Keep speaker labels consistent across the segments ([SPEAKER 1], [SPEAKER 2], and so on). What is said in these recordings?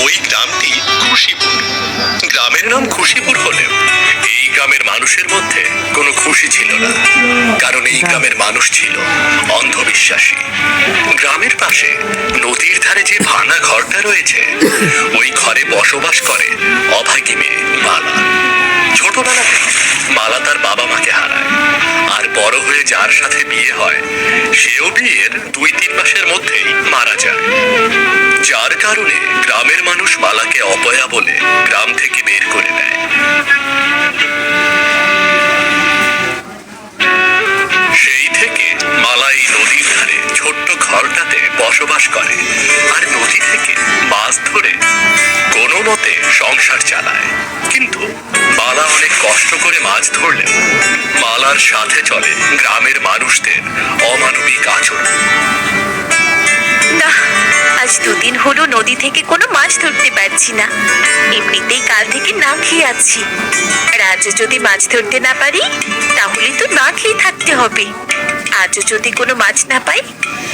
[SPEAKER 1] ওই গ্রামটি খুশিপুর। গ্রামের নাম খুশিপুর হলেও এই গ্রামের মানুষের মধ্যে কোনো খুশি ছিল না, কারণ এই গ্রামের মানুষ ছিল অন্ধবিশ্বাসী। গ্রামের পাশে নদীর ধারে যে ভাঙা ঘরটা রয়েছে, ওই ঘরে বসবাস করে অভাগী মেয়ে মালা। ছোটবেলা থেকে মালা তার বাবা মাকে হারায়, আর বড় হয়ে যার সাথে বিয়ে হয় সেও বিয়ের 2-3 মাসের মধ্যেই মারা যায়। যার কারণে গ্রামের মানুষ মালাকে অপয়া বলে গ্রাম থেকে বের করে দেয়। সেই থেকে মালা এই নদীর ধারে ছোট্ট ঘরটাতে বসবাস করে, আর নদী থেকে মাছ ধরে কোনো মতে সংসার চালায়। কিন্তু মালা অনেক কষ্ট করে মাছ ধরলেও মালার সাথে চলে গ্রামের মানুষদের অমানবিক আচরণ।
[SPEAKER 2] না, আজ 2 দিন হলো নদী থেকে কোনো মাছ ধরতে পারছি না। এমনিতেই কাল থেকে না খেয়ে আছি। আর আজও যদি মাছ ধরতে না পারি, তাহলে তো না খেয়ে থাকতে হবে। আজও যদি কোনো মাছ না পাই,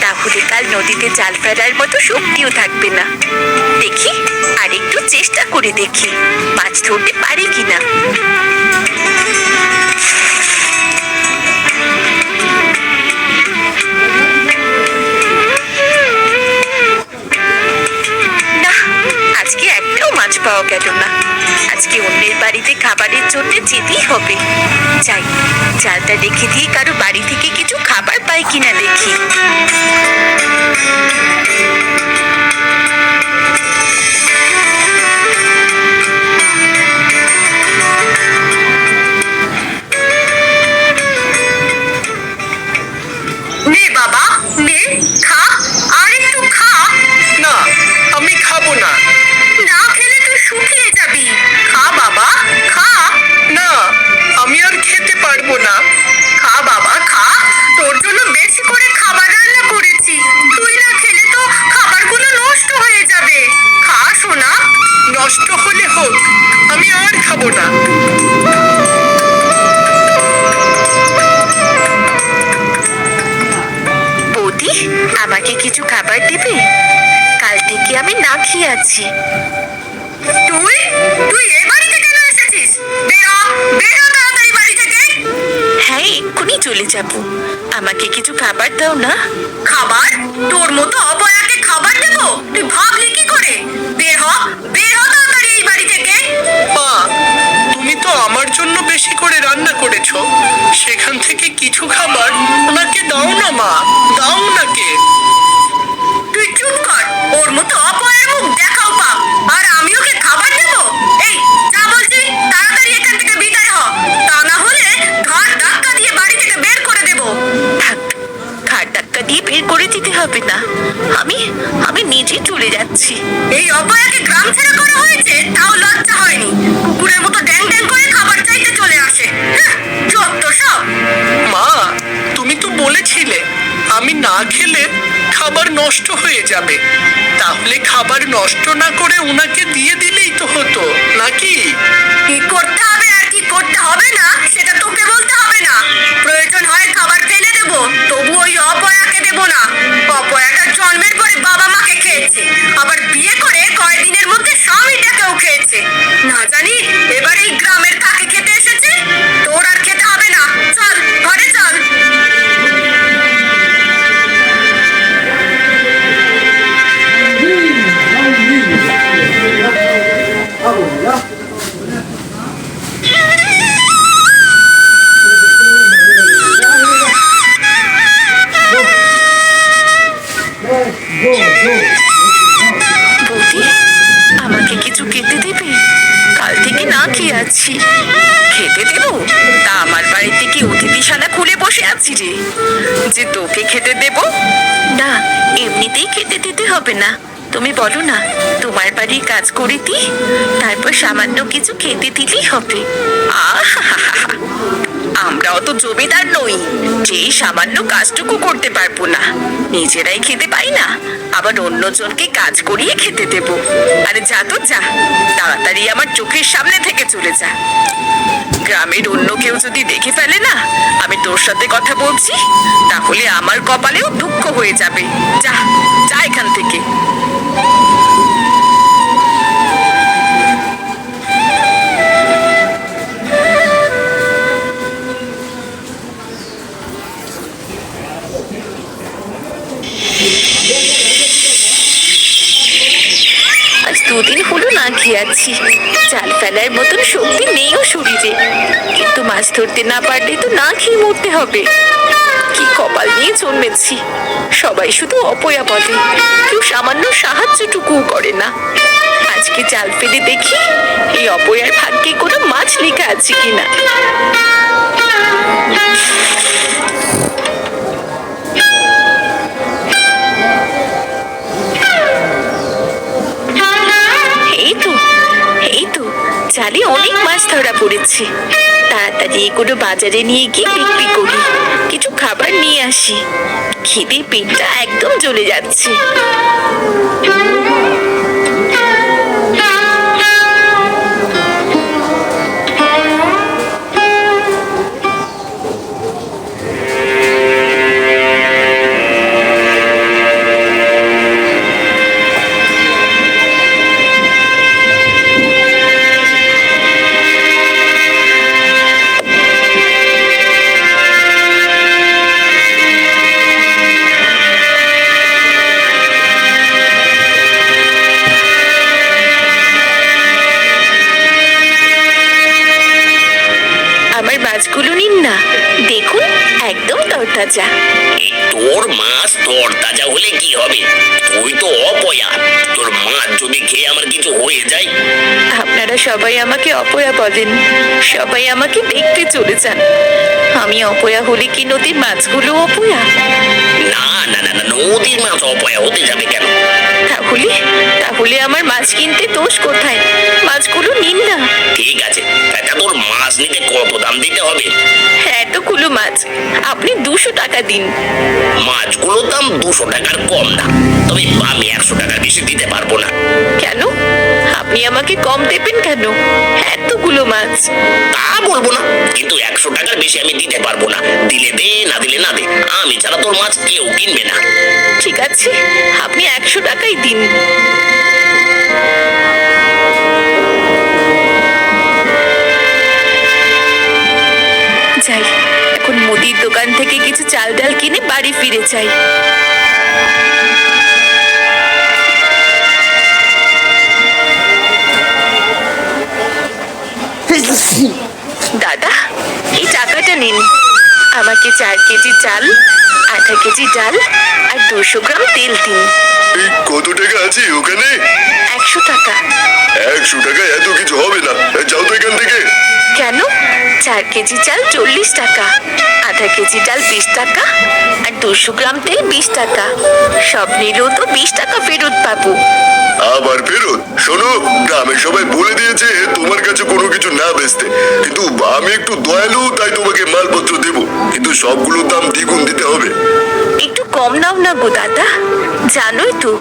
[SPEAKER 2] তাহলে কাল নদীতে জাল ফেলার মতো শক্তিও থাকবে না। দেখি, আর একটু চেষ্টা করে দেখি মাছ ধরতে পারি কিনা। আজকে একটাও মাছ পাওয়া গেল না। আজকে অন্যের বাড়িতে খাবারের জন্য যেতেই হবে। যাই, জালটা রেখে দিয়ে কারো বাড়ি থেকে কিছু খাবার পাই কিনা দেখি। নে বাবা, নে, খা, আর একটু খা।
[SPEAKER 3] না, আমি খাবো না।
[SPEAKER 2] না খেলে তুই শুকিয়ে যাবি। খা বাবা, খা।
[SPEAKER 3] না, আমি আর খেতে পারবো না।
[SPEAKER 2] খা বাবা, খা। তোর জন্য বেশি করে খাবার রান্না করেছি। তুই না খেলে তো খাবারগুলো নষ্ট হয়ে যাবে। খা সোনা।
[SPEAKER 3] নষ্ট হলে হোক, আমি আর খাবো না।
[SPEAKER 2] বৌদি, আমাকে কিছু খাবার দেবে? কাল থেকে আমি না খেয়ে আছি। তুই তুই এই বাড়িতে কেন এসেছিস? বেরো, বেরো তাড়াতাড়ি বাড়ি থেকে। হ্যাঁ, এক্ষুনি চলে যাব। আমাকে কিছু খাবার দাও না। খাবার? তোর মতো অপয়াকে খাবার দেব? তুই ভাবলি কি করে? বের হ, বের হ তাড়াতাড়ি এই বাড়ি থেকে।
[SPEAKER 3] মা, তুমি তো আমার জন্য বেশি করে রান্না করেছো। সেখান থেকে কিছু খাবার ওনাকে দাও না মা, দাও ওনাকে।
[SPEAKER 2] তুই চুপ কর। ওর মতো অপয়ের মুখ দেখাও পাপ, আর আমি ওকে খাবার দেব? এই যা বলছি, তাড়াতাড়ি এখান থেকে বিদায় হ। তা না হলে ঘাড় ধাক্কা দিয়ে বাড়ি থেকে বের করে দেব। ঘাড় ধাক্কা দিয়ে বের করে দিতে হবে না। আমি আমি নিজেই চলে যাচ্ছি। এই অপয়াকে গ্রাম ছেড়ে করা হয়েছে, তাও লজ্জা হয়নি। কুকুরের মতো ড্যাং ড্যাং করে খাবার চাইতে চলে আসে। যত সব।
[SPEAKER 3] মা, তুমি তো বলেছিলে আমি না খেলে খাবার নষ্ট হয়ে যাবে। তাহলে খাবার নষ্ট না করে ওনাকে দিয়ে দিলেই তো হতো, নাকি?
[SPEAKER 2] কি করতে হবে আর কি করতে হবে না, সেটা তোকে বলতে হবে না। প্রয়োজন হয় খাবার ফেলে দেবো, তবু ওই অপয়াকে দেব না। অপয়াটা জন্মের পরে বাবা মাকে খেয়েছে, আবার বিয়ে করে কয়েকদিনের মধ্যে স্বামীটাকেও খেয়েছে। না জানি এবার এই গ্রামের কাকে খেতে এসেছে। তোর আর খেতে হবে না, চল ঘরে চল। বৌদি, আমাকে কিছু খেতে দেবে? কাল থেকে না খেয়ে আছি। খেতে দেব? তা আমার বাড়িতে কি অতিথিশালা খুলে বসে আছি রে, যে তোকে খেতে দেব? না, এমনিতেই খেতে দিতে হবে না। তুমি বলো না, তোমার বাড়ির কাজ করে দিই, তারপর সামান্য কিছু খেতে দিলেই হবে। আহা, আমরা অত জমিদার নই যে সামান্য কাজটুকু করতে পারবো না। নিজেরাই খেতে পাই না, আবার অন্যজনকে কাজ করিয়ে খেতে দেব? আরে যা তো যা, তাড়াতাড়ি আমার চোখের সামনে থেকে চলে যা। গ্রামের অন্য কেউ যদি দেখে ফেলে না আমি তোর সাথে কথা বলছি, তাহলে আমার কপালেও দুঃখ হয়ে যাবে। যা যা এখান থেকে। দুদিন হলো না খেয়ে আছি, জাল ফেলার মতন শক্তি নেইও শরীরে, কিন্তু মাছ ধরতে না পারলে তো না খেয়ে মরতে হবে। কি কপাল নিয়ে জন্মেছি, সবাই শুধু অপয়া বলে, কেউ সামান্য সাহায্যটুকুও করে না। আজকে জাল ফেলে দেখি এই অপয়ার ভাগ্যে কোনো মাছ লেখা আছে কিনা। এই তো এই তো জালে অনেক মাছ ধরা পড়েছে। তাড়াতাড়ি এগুলো বাজারে নিয়ে গিয়ে বিক্রি করি, কিছু খাবার নিয়ে আসি। খিদে পেটটা একদম জ্বলে যাচ্ছে। আমার মাছগুলো নিন না, দেখুন একদম তরতাজা।
[SPEAKER 4] তোর মাছ তোর তাজা হলে কি হবে? তুই তো অপয়া, তোর মাছ যদি খেয়ে আমার কিছু হয়ে যায়।
[SPEAKER 2] আপনারা সবাই আমাকে অপয়া বলেন, সবাই আমাকে দেখতে চলে যান। আমি অপয়া হলে কি নদীর মাছগুলো অপয়া?
[SPEAKER 4] না না না না, নদীর মাছ অপয়া হতে যাবে কেন?
[SPEAKER 2] তাহলে তাহলে আমার মাছ কিনতে দোষ কোথায়? মাছগুলো নিন না।
[SPEAKER 4] ঠিক আছে, তা তোর মাছ নিতে কত দাম দিতে হবে?
[SPEAKER 2] এতগুলো মাছ আপনি 200 টাকা দিন।
[SPEAKER 4] মাছগুলোর দাম 200 টাকার কম না, তবে আমি 100 টাকার বেশি দিতে পারবো না।
[SPEAKER 2] কেন? আপনি আমাকে কম দেবেন কেন? এতগুলো মাছ।
[SPEAKER 4] তা বলবো না, কিন্তু 100 টাকার বেশি আমি দিতে পারবো না। দিলে দে, না দিলে না দে, আমি ছাড়া তোর মাছ কেউ কিনবে না।
[SPEAKER 2] ঠিক আছে, আপনি 100 টাকাই দিন। যাই, এখন মুদির দোকান থেকে কিছু চাল ডাল কিনে বাড়ি ফিরে যাই। দাদা, এই টাকাটা নিন। আমাকে 4 কেজি চাল, আধা কেজি ডাল আর 200 গ্রাম তেল দিন।
[SPEAKER 1] এই কত টাকা আছে ওখানে?
[SPEAKER 2] 100 টাকা।
[SPEAKER 1] 100 টাকা এত কিছু হবে না, যাও তো এখান থেকে।
[SPEAKER 2] কেন? 4 কেজি চাল 40 টাকা, আধা কেজি ডাল 20 টাকা আর 200 গ্রাম তেল 20 টাকা। সব নিলেও তো 20 টাকা ফেরত পাবো।
[SPEAKER 1] আবার ফেরত? শোনো, গ্রামের সবাই বলে দিয়েছে তোমার কাছে কোনো কিছু না বেচতে, কিন্তু আমি একটু দয়ালু তাই তোমাকে মালপত্র দেব, কিন্তু সবগুলোর দাম দ্বিগুণ দিতে হবে।
[SPEAKER 2] একটু কম নাও না গো দাদা, জানোই তো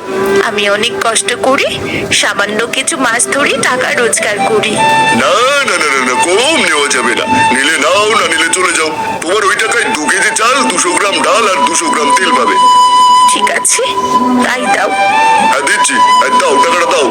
[SPEAKER 2] আমি অনেক কষ্ট করি, সামান্য কিছু মাছ ধরে টাকা রোজগার করি।
[SPEAKER 1] না না না না না, কম নেওয়া যাবে না। নিলে নাও, না নিলে চলে যাও। তোমার ওই টাকায় 2 কেজি চাল, 200 গ্রাম ডাল আর 200 গ্রাম তেল পাবে।
[SPEAKER 2] ঠিক আছে, তাই দাও।
[SPEAKER 1] হ্যাঁ দিচ্ছি, দাও টাকাটা দাও।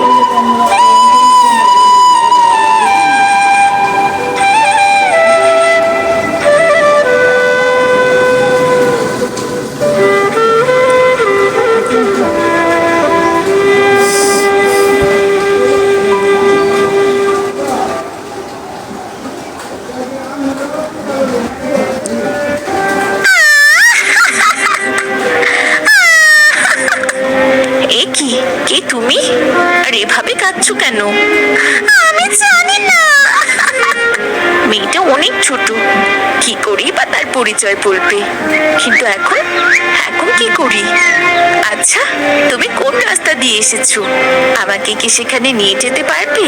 [SPEAKER 2] এ কি, কে তুমি? আর এভাবে কাঁদছো কেন? আমি জানি না। মেয়েটা অনেক ছোট, কি করি বা তার পরিচয় বলবে, কিন্তু এখন এখন কি করি? আচ্ছা, তুমি কোন রাস্তা দিয়ে এসেছো? আমাকে কি সেখানে নিয়ে যেতে পারবে?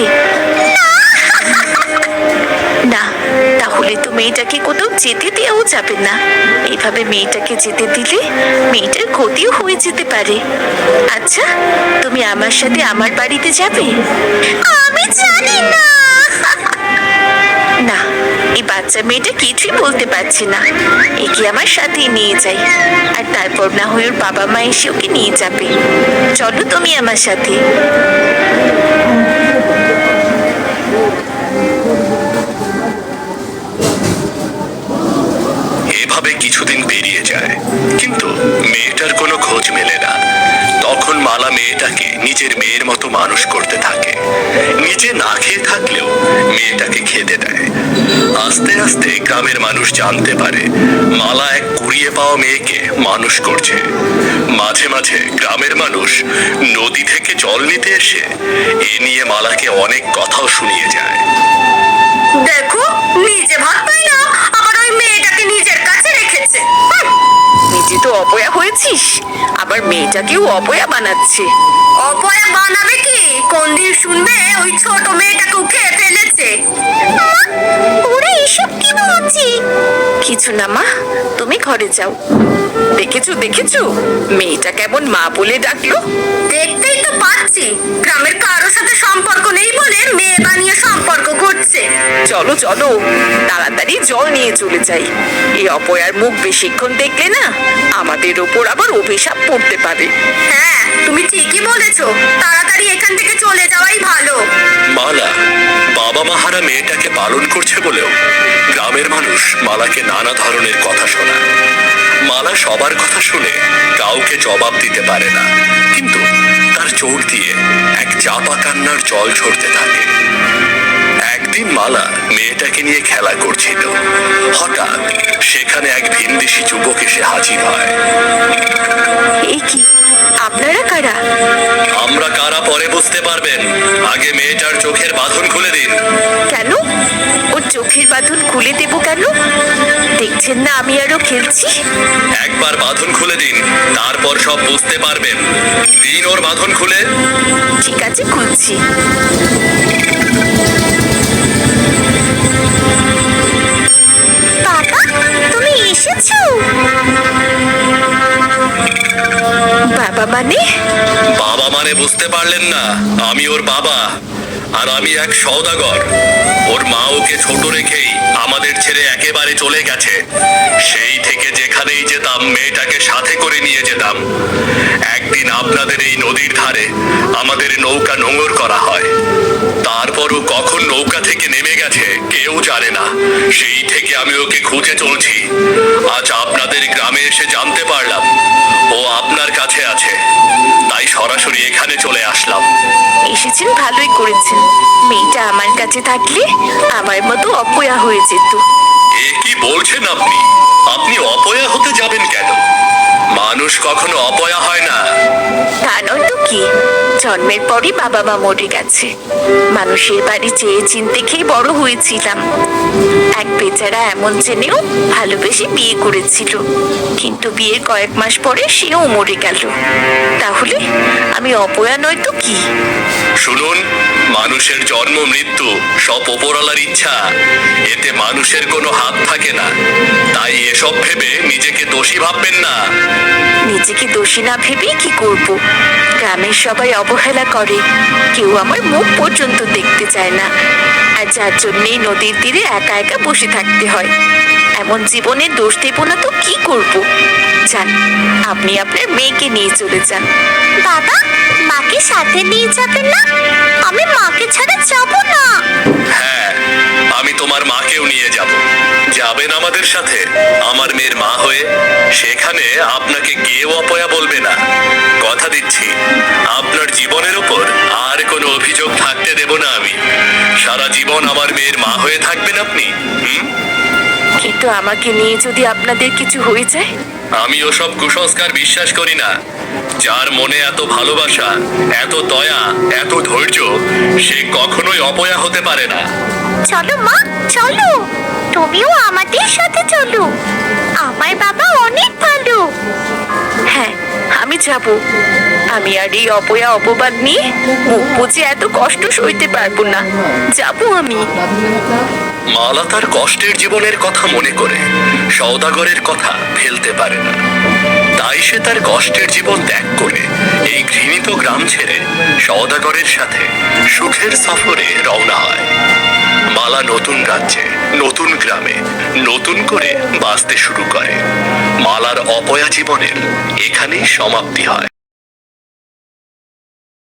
[SPEAKER 2] না, তাহলে তো মেয়েটাকে কোথাও যেতে দেওয়াও যাবে না। এভাবে মেয়েটাকে যেতে দিলে মেয়েটার ক্ষতিও হয়ে যেতে পারে। আচ্ছা, তুমি আমার সাথে আমার বাড়িতে যাবে? আমি জানি না। না, এই বাচ্চা মেয়েটা কিছুই বলতে পারছে না। একে আমার সাথেই নিয়ে যাই, আর তারপর না হয় ওর বাবা মা এসে ওকে নিয়ে যাবে। চলো তুমি আমার সাথে।
[SPEAKER 1] এভাবে কিছুদিন পেরিয়ে যায়, কিন্তু মেয়েটার কোনো খোঁজ মেলে না। তখন মালা মেয়েটাকে নিজের মেয়ের মতো মানুষ করতে থাকে। নিজে না খেয়ে থাকলেও মেয়েটাকে খেতে দেয়। আস্তে আস্তে গ্রামের মানুষ জানতে পারে মালা এক কুড়িয়ে পাওয়া মেয়েকে মানুষ করছে। মাঝে মাঝে গ্রামের মানুষ নদী থেকে জল নিতে এসে এ নিয়ে মালাকে অনেক কথাও শুনিয়ে যায়।
[SPEAKER 2] দেখো, নিজে ভাত পাই না, আবার ওই মেয়েটাকে নিজের কাছে রেখেছে। নিজে তো অপয়া হয়েছিস, আবার মেয়েটাকেও অপয়া বানাচ্ছে। অপয়া বানাবে কি? কোন দিন শুনবে ওই ছোট মেয়েটাকেও খেয়ে ফেলেছে? ওরা এসব কি বলছে? কিছু না মা, তুমি ঘরে যাও। দেখেছো দেখেছো, মেয়েটা কেমন মা বলে ডাকলো। দেখতেই তো পাচ্ছি, গ্রামের কারো সাথে সম্পর্ক নেই বলে মেয়ে বানিয়ে সম্পর্ক করছে। চলো চলো, তাড়াতাড়ি জল নিয়ে চলে যাই। এই অপয়ার মুখ বেশিক্ষণ দেখলে না আমাদের ওপর আবার অভিশাপ পড়তে পারে। হ্যাঁ, তুমি ঠিকই বলেছো, তাড়াতাড়ি এখান থেকে চলে যাওয়াই ভালো।
[SPEAKER 1] মালা বাবা মাহারা মেয়েটাকে পালন করছে বলেও গ্রামের মানুষ মালাকে নানা ধরনের কথা শোনায়। মালা সবার কথা শুনে কাউকে জবাব দিতে পারে না, কিন্তু তার চোখ দিয়ে এক চাপা কান্নার জল ঝরতে থাকে। একদিন মালা মেয়েটাকে নিয়ে খেলা করছিল। হঠাৎ সেখানে এক ভিনদেশী যুবক এসে হাজির হয়।
[SPEAKER 2] এ কি, আপনারা কারা?
[SPEAKER 1] আমরা কারা পরে বুঝতে পারবেন, আগে মেয়েটার চোখের বাঁধন খুলে দিন।
[SPEAKER 2] কেন? ওর চোখের বাঁধন খুলে দেব কেন? দেখছেন না আমি আরো খেলছি।
[SPEAKER 1] একবার বাঁধন খুলে দিন, তারপর সব বুঝতে পারবেন। দিন ওর বাঁধন খুলে।
[SPEAKER 2] ঠিক আছে, খুলছি। বাবা, তুমি এসেছো? বাবা মানে?
[SPEAKER 1] বাবা মানে বুঝতে পারলেন না? আমি ওর বাবা, আর আমি এক সওদাগর। ওর মা ওকে ছোট রেখেই আমাদের ছেড়ে একেবারে চলে গেছে। সেই থেকে যেখানেই যেতাম মেয়েটাকে সাথে করে নিয়ে যেতাম। একদিন আপনাদের এই নদীর ধারে আমাদের নৌকা নোঙর করা হয়। তারপরও কখন নৌকা থেকে নেমে গেছে কেউ জানে না। সেই থেকে আমি ওকে খুঁজে চলছি। আজ আপনাদের গ্রামে এসে জানতে পারলাম ও আপনার কাছে আছে, তাই সরাসরি এখানে চলে আসলাম।
[SPEAKER 2] এসেছেন, ভালোই করেছেন। মেয়েটা আমার কাছে থাকলে আমার মতো অপয়া হয়ে যেত।
[SPEAKER 1] এ কি বলছেন আপনি? আপনি অপয়া হতে যাবেন কেন? মানুষ কখনো অপয়া হয় না।
[SPEAKER 2] তা নয় তো কি, জন্মের পরই বাবা মা মরে গেছে। মানুষের বাড়ি চেয়ে চিনতে খেয়ে বড় হয়েছিলাম। এক বেচারা এমন জেনেও ভালোবেসে বিয়ে করেছিল, কিন্তু বিয়ের কয়েক মাস পরে সেও মরে গেল। তাহলে আমি অপয়া নয় তো কি?
[SPEAKER 1] শুনুন, মানুষের জন্ম মৃত্যু সব ওপরওয়ালার ইচ্ছা, এতে মানুষের কোনো হাত থাকে না। তাই এসব ভেবে নিজেকে দোষী ভাববেন না।
[SPEAKER 2] নিজেকে দোষী না ভেবে কি করব? গ্রামের সবাই অবহেলা করে, কেউ আমার মুখ পর্যন্ত দেখতে চায় না। আর যার জন্যই নদীর তীরে একা একা বসে থাকতে হয়। এমন জীবনে দোষ দেব না তো কি করব? যান, আপনি আপনার মেয়েকে নিয়ে চলে যান। বাবা, মাকে সাথে নিয়ে যাবেন না? আমি মাকে ছাড়া যাব না।
[SPEAKER 1] হ্যাঁ, আমি তোমার মাকেও নিয়ে যাব। যাবেন আমাদের সাথে আমার মেয়ের মা হয়ে? সেখানে আপনাকে কেউ অপয়া বলবে না। কথা দিচ্ছি, আপনার জীবনের উপর আর কোনো অভিযোগ থাকতে দেব না আমি। সারা জীবন আমার মেয়ের মা হয়ে থাকবেন আপনি।
[SPEAKER 2] কিন্তু আমাকে নিয়ে যদি আপনাদের কিছু হয়ে যায়?
[SPEAKER 1] আমি ওসব কুসংস্কার বিশ্বাস করি না। যার মনে এত ভালোবাসা, এত দয়া, এত ধৈর্য, সে কখনোই অপয়া হতে পারে না।
[SPEAKER 2] চলো মা, চলো, তুমিও আমাদের সাথে চলো। আমার বাবা অনেক ভালো। হ্যাঁ, আমি যাব। আমি আর এই অপয়া অপবাদ নিয়ে মুখ বুজে এত কষ্ট সইতে পারবো না। যাব আমি।
[SPEAKER 1] মালা তার কষ্টের জীবনের কথা মনে করে সওদাগরের কথা ফেলতে পারে না। তাই সে তার কষ্টের জীবন ত্যাগ করে এই ঘৃণিত গ্রাম ছেড়ে সওদাগরের সাথে সুখের সফরে রওনা হয়। মালা নতুন রাজ্যে, নতুন গ্রামে, নতুন করে বাঁচতে শুরু করে। মালার অপয়া জীবনের এখানেই সমাপ্তি হয়।